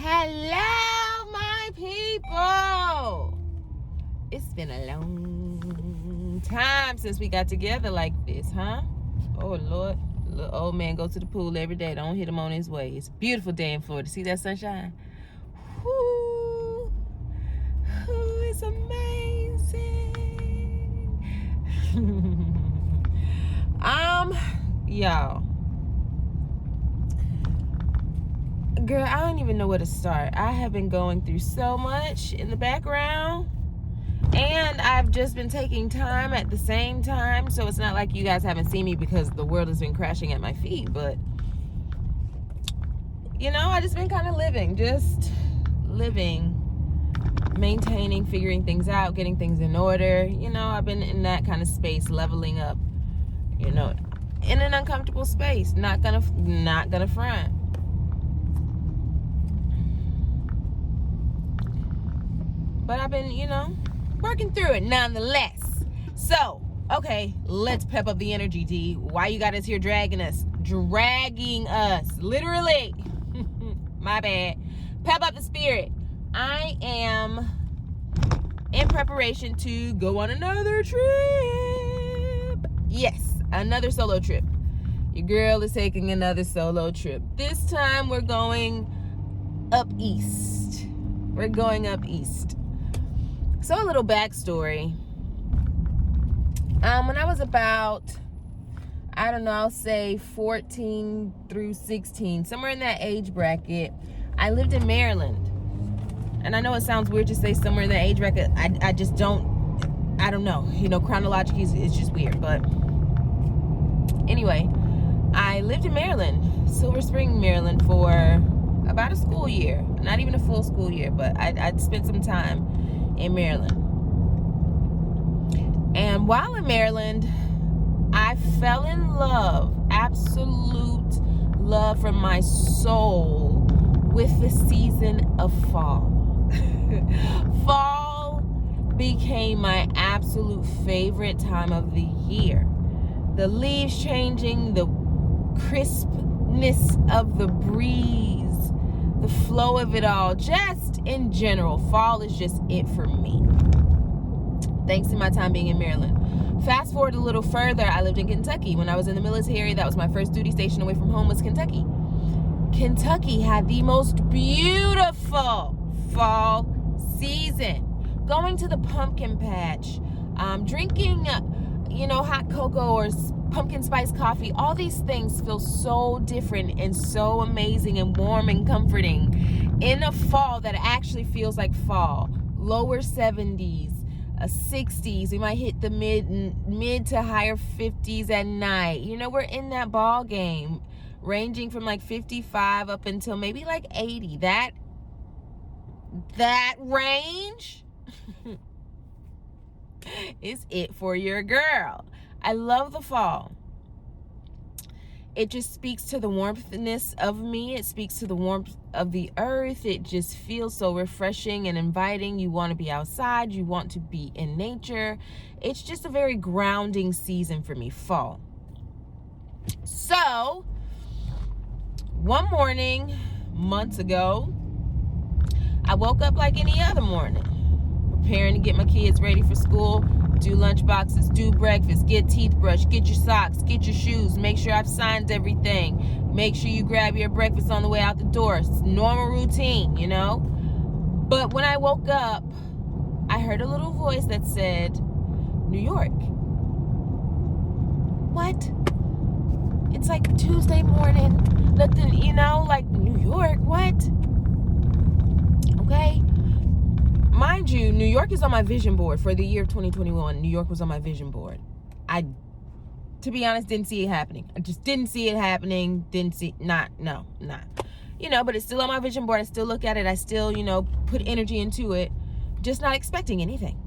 Hello, my people. It's been a long time since we got together like this, huh? Oh, Lord. Little old man goes to the pool every day. Don't hit him on his way. It's a beautiful day in Florida. See that sunshine? Whoo. Ooh, it's amazing. Y'all. Girl, I don't even know where to start. I have been going through so much in the background, and I've just been taking time at the same time, so it's not like you guys haven't seen me because the world has been crashing at my feet, but I just been kind of living, maintaining, figuring things out, getting things in order. I've been in that kind of space, leveling up, in an uncomfortable space. Not gonna front. But I've been, working through it nonetheless. So, okay, let's pep up the energy, D. Why you got us here dragging us, literally. My bad. Pep up the spirit. I am in preparation to go on another trip. Yes, another solo trip. Your girl is taking another solo trip. This time we're going up east. So a little backstory. When I was about, I'll say 14 through 16, somewhere in that age bracket, I lived in Maryland. And I know it sounds weird to say somewhere in that age bracket. I just don't know. Chronologically, it's just weird. But anyway, I lived in Maryland, Silver Spring, Maryland, for about a school year. Not even a full school year, but I'd spent some time in Maryland. And while in Maryland, I fell in love, absolute love from my soul, with the season of fall. Fall became my absolute favorite time of the year. The leaves changing, the crispness of the breeze, the flow of it all, just in general, fall is just it for me. Thanks to my time being in Maryland. Fast forward a little further, I lived in Kentucky. When I was in the military, that was my first duty station away from home, was Kentucky. Kentucky had the most beautiful fall season. Going to the pumpkin patch, drinking, hot cocoa or pumpkin spice coffee. All these things feel so different and so amazing and warm and comforting in a fall that actually feels like fall. Lower 70s, 60s. We might hit the mid to higher 50s at night. We're in that ball game, ranging from like 55 up until maybe like 80. That range is it for your girl. I love the fall. It just speaks to the warmthness of me. It speaks to the warmth of the earth. It just feels so refreshing and inviting. You want to be outside. You want to be in nature. It's just a very grounding season for me, fall. So, one morning, months ago, I woke up like any other morning, preparing to get my kids ready for school, do lunch boxes, do breakfast, get teeth brushed, get your socks, get your shoes, make sure I've signed everything, make sure you grab your breakfast on the way out the door. It's normal routine, But when I woke up, I heard a little voice that said, New York. What? It's like Tuesday morning, nothing, like New York, what? Okay. Mind you, New York is on my vision board for the year of 2021. New York was on my vision board. I, to be honest, didn't see it happening. I just didn't see it happening. But it's still on my vision board. I still look at it. I still, put energy into it. Just not expecting anything.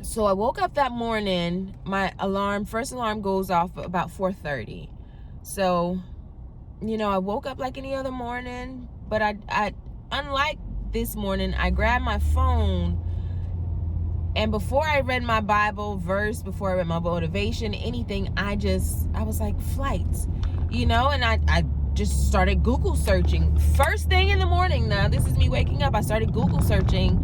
So I woke up that morning. My first alarm goes off about 4:30. So, I woke up like any other morning. But I unlike this morning, I grabbed my phone, and before I read my Bible verse, before I read my motivation, anything, I was like, flights, and I just started Google searching. First thing in the morning, now this is me waking up, I started Google searching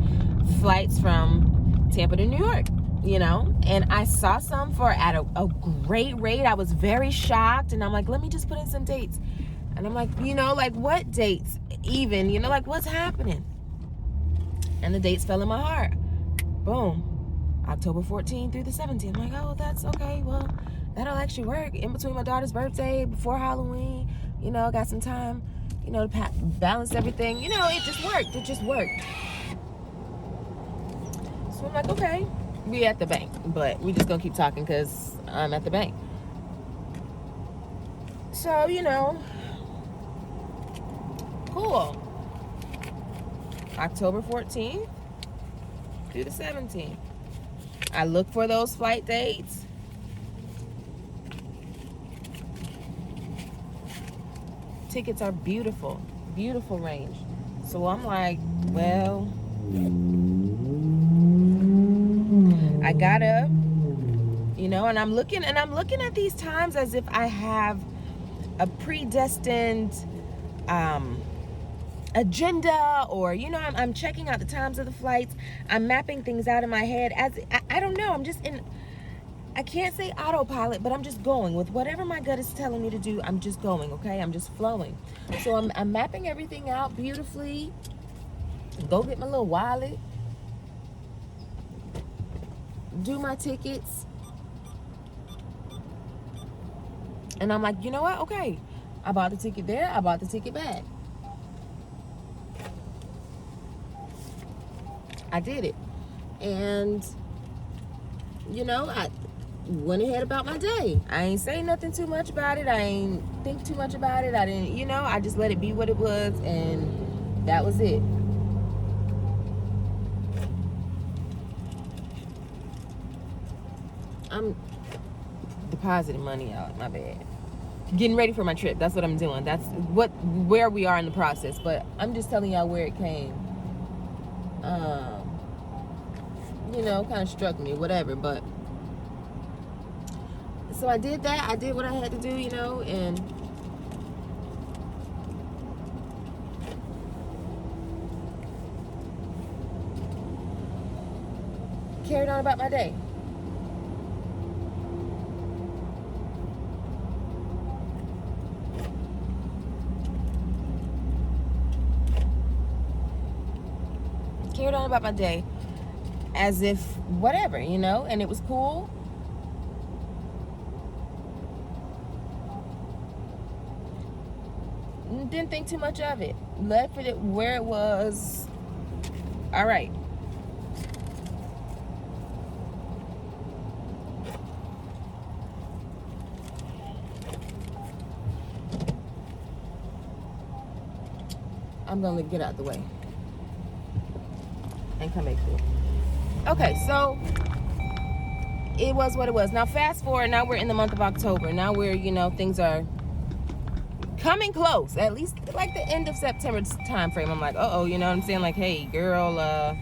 flights from Tampa to New York, you know, and I saw some for at a great rate. I was very shocked, and I'm like, let me just put in some dates. And I'm like, you know, like what dates even, you know, like what's happening? And the dates fell in my heart. Boom. October 14th through the 17th. I'm like, oh, that's okay. Well, that'll actually work. In between my daughter's birthday, before Halloween, you know, got some time, you know, to balance everything. You know, it just worked. It just worked. So I'm like, okay, we at the bank, but we just gonna keep talking because I'm at the bank. So, you know, cool. October 14th through the 17th. I look for those flight dates. Tickets are beautiful, beautiful range. So I'm like, well, I got up, you know, and I'm looking at these times as if I have a predestined agenda, or, you know, I'm checking out the times of the flights. I'm mapping things out in my head as I don't know, I'm just in, I can't say autopilot, but I'm just going with whatever my gut is telling me to do. I'm just going, okay? I'm just flowing. So I'm mapping everything out beautifully. Go get my little wallet. Do my tickets. And I'm like, you know what? Okay. I bought the ticket there. I bought the ticket back. I did it. And, you know, I went ahead about my day. I ain't say nothing too much about it. I ain't think too much about it. I didn't, you know, I just let it be what it was, and that was it. I'm depositing money out, my bad. Getting ready for my trip. That's what I'm doing. That's where we are in the process. But I'm just telling y'all where it came. You know, kind of struck me, whatever. But so I did that. I did what I had to do, you know, and carried on about my day. Carried on about my day as if whatever, you know, and it was cool. Didn't think too much of it. Left it where it was. All right. I'm gonna get out the way and come back to it. Okay, so it was what it was. Now fast forward, now we're in the month of October. Now we're, you know, things are coming close, at least like the end of September time frame. I'm like, uh-oh, you know what I'm saying? Like, hey, girl,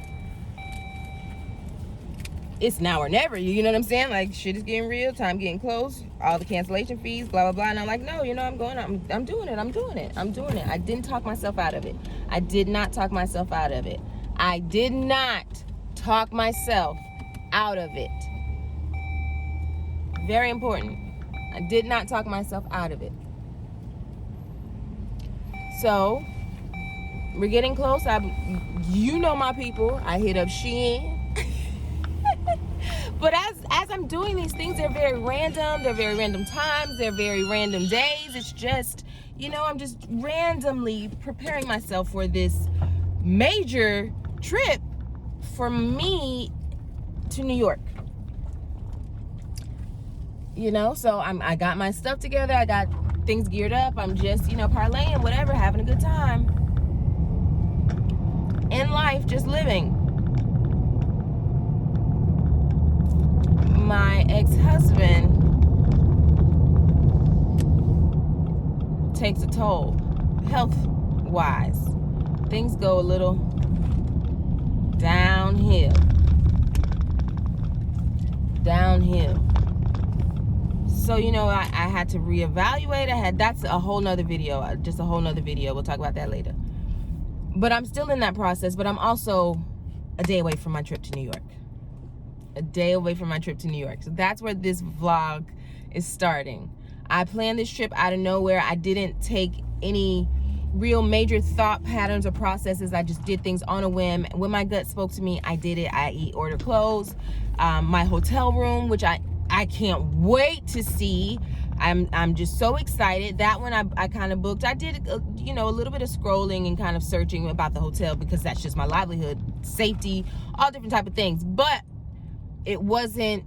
it's now or never. You know what I'm saying? Like, shit is getting real, time getting close, all the cancellation fees, blah, blah, blah. And I'm like, no, you know, I'm doing it. I didn't talk myself out of it. I did not talk myself out of it. I did not talk myself out of it. Very important. I did not talk myself out of it. So we're getting close. You know my people. I hit up Shein. But as I'm doing these things, they're very random. They're very random times. They're very random days. It's just, you know, I'm just randomly preparing myself for this major trip for me to New York. You know, so I got my stuff together. I got things geared up. I'm just, you know, parlaying, whatever, having a good time in life, just living. My ex-husband takes a toll, health-wise. Things go a little downhill. So, you know, I had to reevaluate. That's a whole nother video, just a whole nother video. We'll talk about that later. But I'm still in that process, but I'm also a day away from my trip to New York. A day away from my trip to New York. So that's where this vlog is starting. I planned this trip out of nowhere. I didn't take any real major thought patterns or processes. I just did things on a whim. When my gut spoke to me, I did it, i.e. order clothes. My hotel room, which I can't wait to see. I'm just so excited. That one I kind of booked. I did, you know, a little bit of scrolling and kind of searching about the hotel because that's just my livelihood, safety, all different type of things. But it wasn't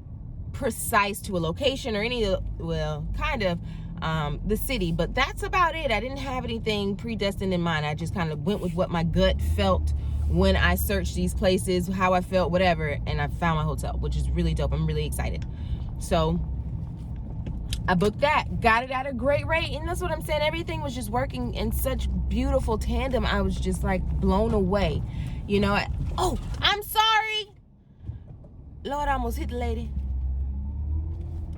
precise to a location or any, well, kind of the city. But that's about it. I didn't have anything predestined in mind. I just kind of went with what my gut felt when I searched these places, how I felt, whatever, and I found my hotel, which is really dope. I'm really excited. So I booked that, got it at a great rate, and that's what I'm saying. Everything was just working in such beautiful tandem. I was just like blown away, you know. Oh, I'm sorry, Lord, I almost hit the lady.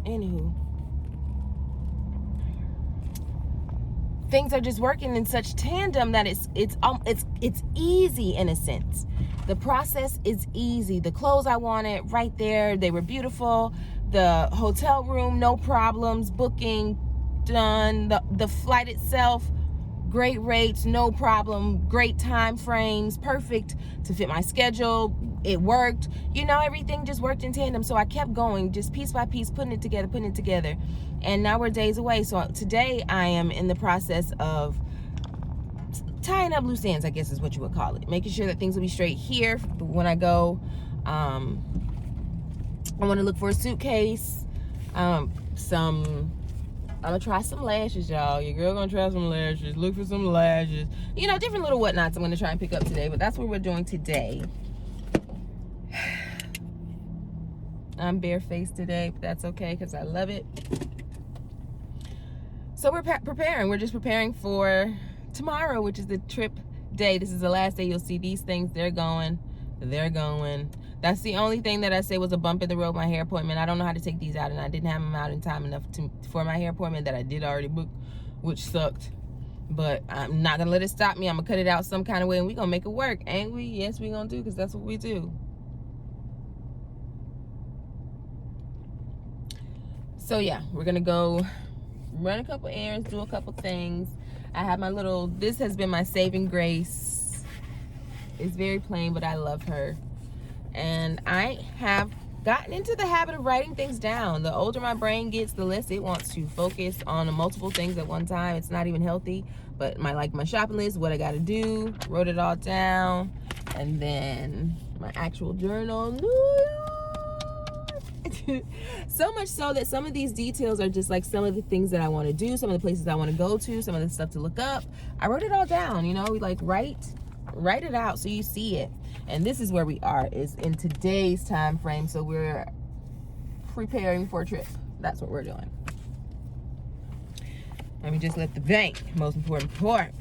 Anywho, things are just working in such tandem that it's easy in a sense. The process is easy. The clothes I wanted right there, they were beautiful. The hotel room, no problems. Booking done. The flight itself, great rates, no problem. Great time frames, perfect to fit my schedule. It worked. You know, everything just worked in tandem. So I kept going, just piece by piece, putting it together. And now we're days away. So today I am in the process of tying up loose ends, I guess is what you would call it. Making sure that things will be straight here when I go. I want to look for a suitcase. I'm gonna try some lashes, y'all. Your girl gonna try some lashes. Look for some lashes. You know, different little whatnots I'm gonna try and pick up today. But that's what we're doing today. I'm barefaced today, but that's okay because I love it. So we're preparing. We're just preparing for tomorrow, which is the trip day. This is the last day you'll see these things. They're going. That's the only thing that I say was a bump in the road, my hair appointment. I don't know how to take these out, and I didn't have them out in time enough for my hair appointment that I did already book, which sucked. But I'm not gonna let it stop me. I'm gonna cut it out some kind of way, and we're gonna make it work, ain't we? Yes, we're gonna do, because that's what we do. So yeah, we're gonna go run a couple errands, do a couple things. I have my little, this has been my saving grace. It's very plain, but I love her. And I have gotten into the habit of writing things down. The older my brain gets, the less it wants to focus on multiple things at one time. It's not even healthy. But my shopping list, what I gotta do, wrote it all down. And then my actual journal. So much so that some of these details are just like some of the things that I want to do, some of the places I want to go to, some of the stuff to look up. I wrote it all down, you know. We like write it out so you see it. And this is where we are, is in today's time frame. So we're preparing for a trip. That's what we're doing. Let me just let the bank, most important part.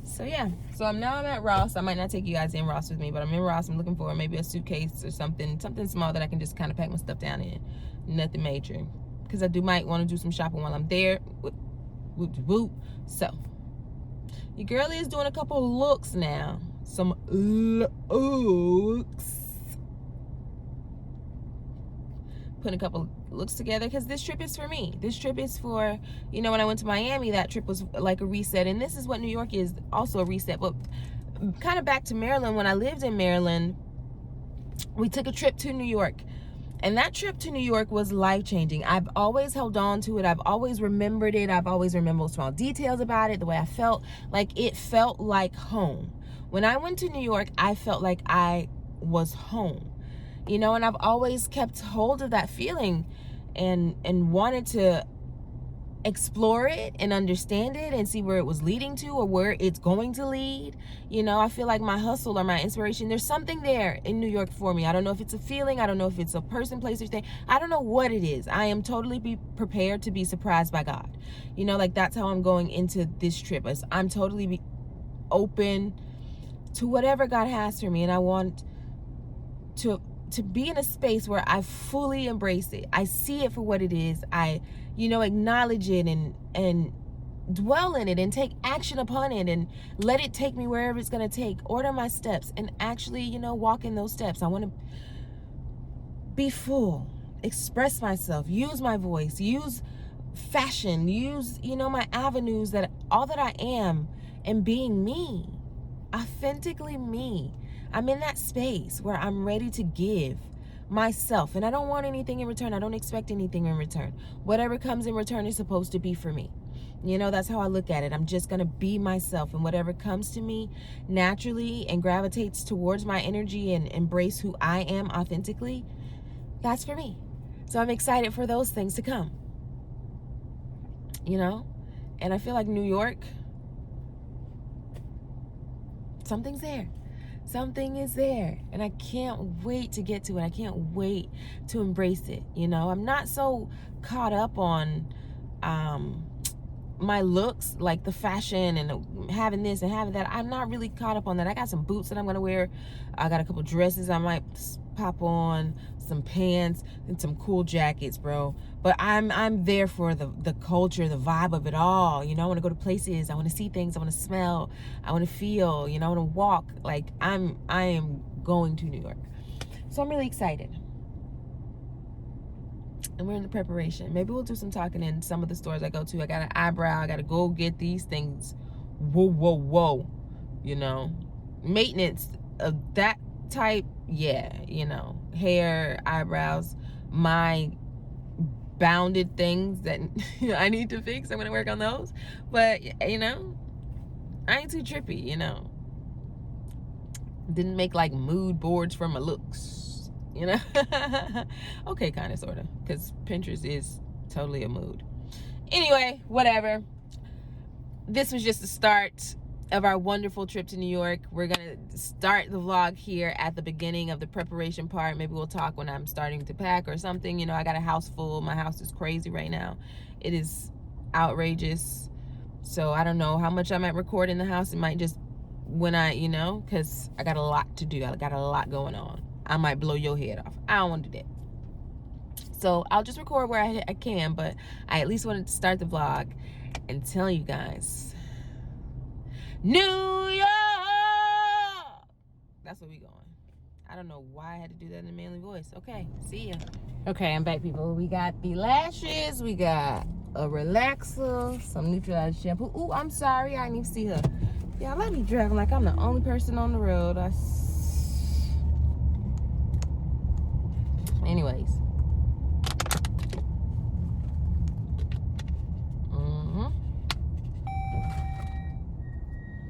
So yeah, so now I'm at Ross. I might not take you guys in Ross with me, but I'm in Ross. I'm looking for maybe a suitcase or something small that I can just kind of pack my stuff down in. Nothing major, because I might want to do some shopping while I'm there. Whoop. So your girl is doing a couple looks now. Some looks. Putting a couple looks together, because this trip is for me. This trip is for, you know, when I went to Miami, that trip was like a reset. And this is what New York is, also a reset. But kind of back to Maryland, when I lived in Maryland, we took a trip to New York. And that trip to New York was life-changing. I've always held on to it. I've always remembered it. I've always remembered small details about it, the way I felt. Like, it felt like home. When I went to New York, I felt like I was home. You know, and I've always kept hold of that feeling and wanted to explore it and understand it and see where it was leading to or where it's going to lead. You know, I feel like my hustle or my inspiration, there's something there in New York for me. I don't know if it's a feeling. I don't know if it's a person, place, or thing. I don't know what it is. I am totally prepared to be surprised by God. You know, like, that's how I'm going into this trip. I'm totally open to whatever God has for me, and I want to to be in a space where I fully embrace it. I see it for what it is. I, acknowledge it and dwell in it and take action upon it and let it take me wherever it's going to take. Order my steps and actually, walk in those steps. I want to be full, express myself, use my voice, use fashion, use, my avenues, that all that I am, and being me, authentically me. I'm in that space where I'm ready to give myself, and I don't want anything in return. I don't expect anything in return. Whatever comes in return is supposed to be for me. That's how I look at it. I'm just going to be myself, and whatever comes to me naturally and gravitates towards my energy and embrace who I am authentically, that's for me. So I'm excited for those things to come. And I feel like New York, something's there. Something is there, and I can't wait to get to it. I can't wait to embrace it. I'm not so caught up on my looks, like the fashion and having this and having that. I'm not really caught up on that. I got some boots that I'm gonna wear. I got a couple dresses I might pop on, some pants, and some cool jackets, bro. But I'm there for the culture, the vibe of it all. I want to go to places. I want to see things. I want to smell. I want to feel. I want to walk. Like I am going to New York, so I'm really excited. And we're in the preparation. Maybe we'll do some talking in some of the stores I go to. I got an eyebrow. I got to go get these things. Whoa. Maintenance of that type. Yeah, hair, eyebrows, my bounded things that I need to fix. I'm going to work on those. But, I ain't too trippy, Didn't make like mood boards for my looks. Okay, kind of, sort of, because Pinterest is totally a mood. Anyway, whatever. This was just the start of our wonderful trip to New York. We're gonna start the vlog here at the beginning of the preparation part. Maybe we'll talk when I'm starting to pack or something. I got a house full. My house is crazy right now. It is outrageous. So I don't know how much I might record in the house. It might just when I, because I got a lot to do. I got a lot going on. I might blow your head off. I don't want to do that. So I'll just record where I can, but I at least wanted to start the vlog and tell you guys, New York! That's where we going. I don't know why I had to do that in a manly voice. Okay, see ya. Okay, I'm back, people. We got the lashes. We got a relaxer, some neutralizing shampoo. Ooh, I'm sorry. I didn't even see her. Y'all, let me driving like I'm the only person on the road. Anyways.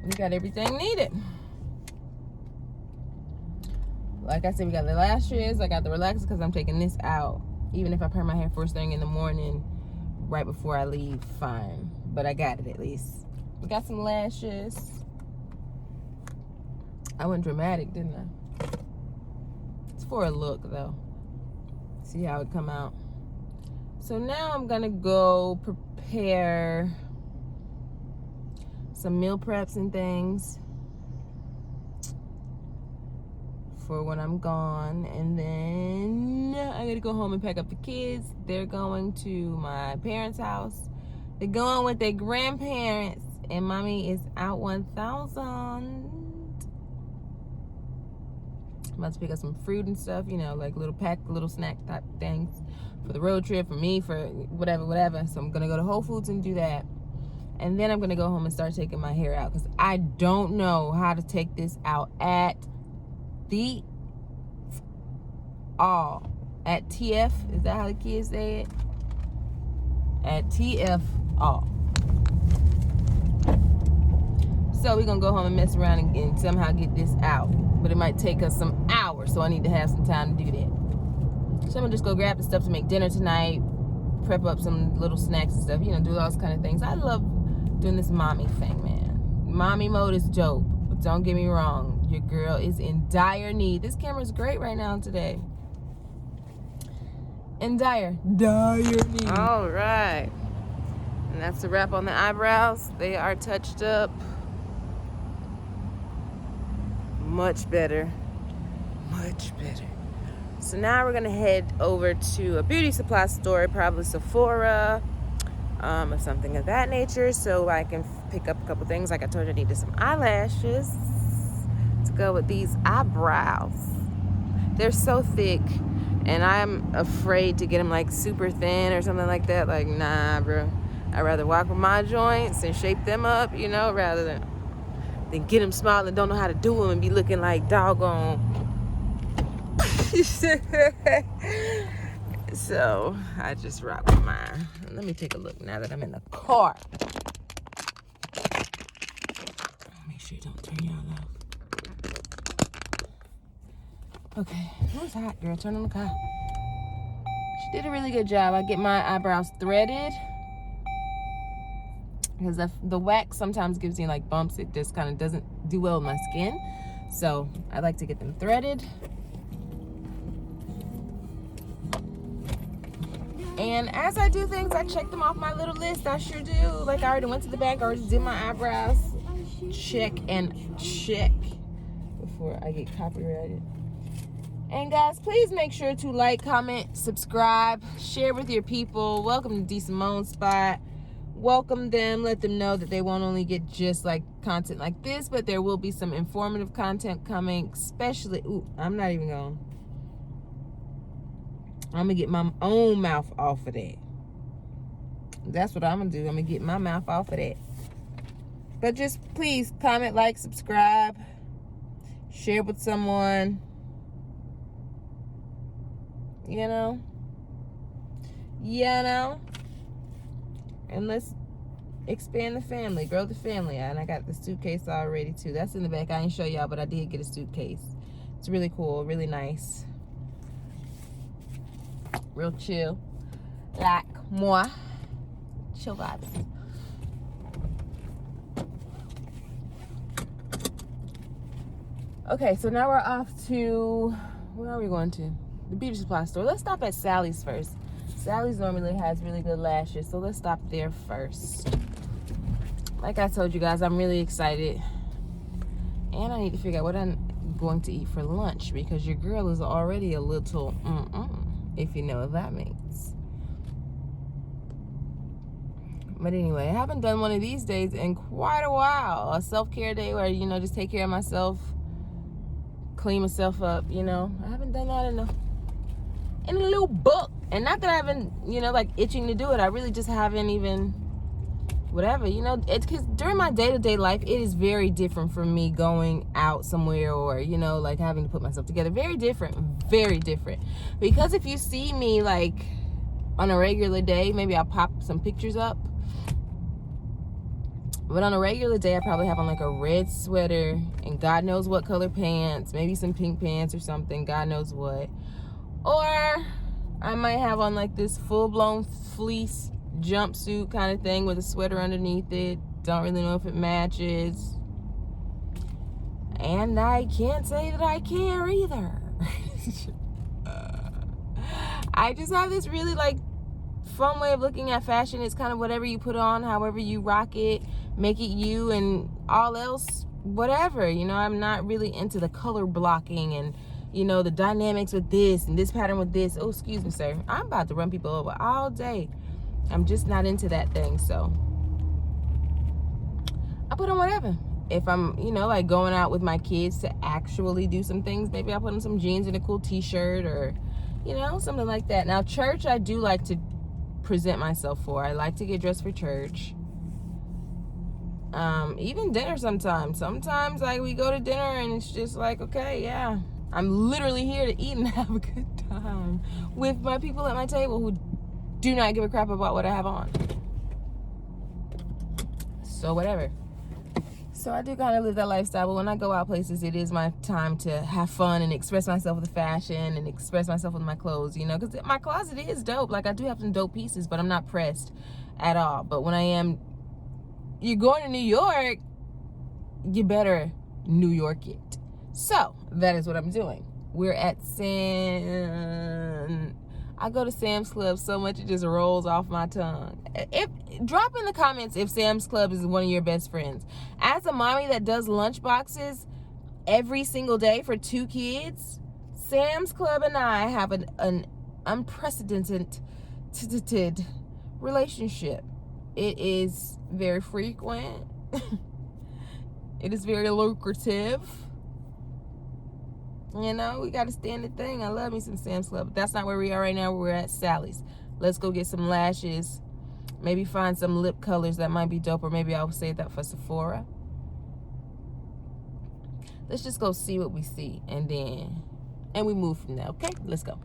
We got everything needed. Like I said, we got the lashes. I got the relaxer because I'm taking this out. Even if I perm my hair first thing in the morning, right before I leave, fine. But I got it at least. We got some lashes. I went dramatic, didn't I? It's for a look, though. See how it come out. So now I'm gonna go prepare some meal preps and things for when I'm gone, and then I gotta go home and pack up the kids. They're going to my parents' house. They're going with their grandparents, and mommy is out 1,000. I'm about to pick up some fruit and stuff, like little snack type things for the road trip, for me, for whatever. So I'm gonna go to Whole Foods and do that. And then I'm gonna go home and start taking my hair out, because I don't know how to take this out at at TF. Is that how the kids say it? At TF all. So we're gonna go home and mess around and somehow get this out. But it might take us some hours, so I need to have some time to do that. So I'm gonna just go grab the stuff to make dinner tonight, prep up some little snacks and stuff, do those kind of things. I love doing this mommy thing, man. Mommy mode is dope, but don't get me wrong, your girl is in dire need. This camera's great right now today. In dire need. All right, and that's the wrap on the eyebrows. They are touched up. Much better. So now we're gonna head over to a beauty supply store, probably Sephora, or something of that nature, so I can pick up a couple things. Like I told you, I needed some eyelashes to go with these eyebrows. They're so thick, and I'm afraid to get them like super thin or something like that. Like, nah, bro. I'd rather walk with my joints and shape them up, you know, rather than get them small and don't know how to do them and be looking like doggone. So I just rock with mine. Let me take a look now that I'm in the car. Make sure you don't turn y'all off. Okay, who's hot, girl? Turn on the car. She did a really good job. I get my eyebrows threaded because the wax sometimes gives me like bumps. It just kind of doesn't do well with my skin. So I like to get them threaded. And as I do things, I check them off my little list. I sure do. Like, I already went to the bank. I already did my eyebrows. Check and check before I get copyrighted. And guys, please make sure to like, comment, subscribe, share with your people. Welcome to dsymonespot. Welcome them. Let them know that they won't only get just like content like this, but there will be some informative content coming. Especially, I'm not even going. I'm gonna get my own mouth off of that. That's what I'm gonna do. I'm gonna get my mouth off of that. But just please comment, like, subscribe, share with someone. You know, and let's expand the family, grow the family. And I got the suitcase already too. That's in the back. I didn't show y'all, but I did get a suitcase. It's really cool, really nice. Real chill, like moi. Chill vibes. Okay, so now we're off to, where are we going to? The beauty supply store. Let's stop at Sally's first. Sally's normally has really good lashes, so let's stop there first. Like I told you guys, I'm really excited. And I need to figure out what I'm going to eat for lunch, because your girl is already a little if you know what that means. But anyway, I haven't done one of these days in quite a while. A self-care day where, you know, just take care of myself, clean myself up, you know. I haven't done that in a little book. And not that I haven't, you know, like itching to do it. I really just haven't even, whatever, you know. It's because during my day-to-day life, it is very different from me going out somewhere or, you know, like having to put myself together. Very different, very different. Because if you see me like on a regular day, maybe I'll pop some pictures up. But on a regular day, I probably have on like a red sweater and God knows what color pants, maybe some pink pants or something, God knows what. Or I might have on like this full-blown fleece jumpsuit kind of thing with a sweater underneath it. Don't really know if it matches. And I can't say that I care either. I just have this really like fun way of looking at fashion. It's kind of whatever you put on, however you rock it, make it you, and all else, whatever. You know, I'm not really into the color blocking and, you know, the dynamics with this and this pattern with this. Oh, excuse me, sir. I'm about to run people over all day. I'm just not into that thing, so I put on whatever. If I'm, you know, like going out with my kids to actually do some things, maybe I'll put on some jeans and a cool t-shirt or, you know, something like that. Now, church, I do like to present myself for. I like to get dressed for church. Even dinner sometimes. Sometimes, like, we go to dinner and it's just like, okay, yeah, I'm literally here to eat and have a good time with my people at my table who do not give a crap about what I have on. So whatever. So I do kind of live that lifestyle, but when I go out places, it is my time to have fun and express myself with fashion and express myself with my clothes, you know, because my closet is dope. Like, I do have some dope pieces, but I'm not pressed at all. But when I am, you're going to New York, you better New York it. So that is what I'm doing. We're at I go to Sam's Club so much it just rolls off my tongue. Drop in the comments if Sam's Club is one of your best friends. As a mommy that does lunch boxes every single day for 2 kids, Sam's Club and I have an unprecedented relationship. It is very frequent. It is very lucrative. You know, we got to stand the thing. I love me some Sam's Club. But that's not where we are right now. We're at Sally's. Let's go get some lashes. Maybe find some lip colors that might be dope. Or maybe I'll save that for Sephora. Let's just go see what we see. And we move from there. Okay? Let's go.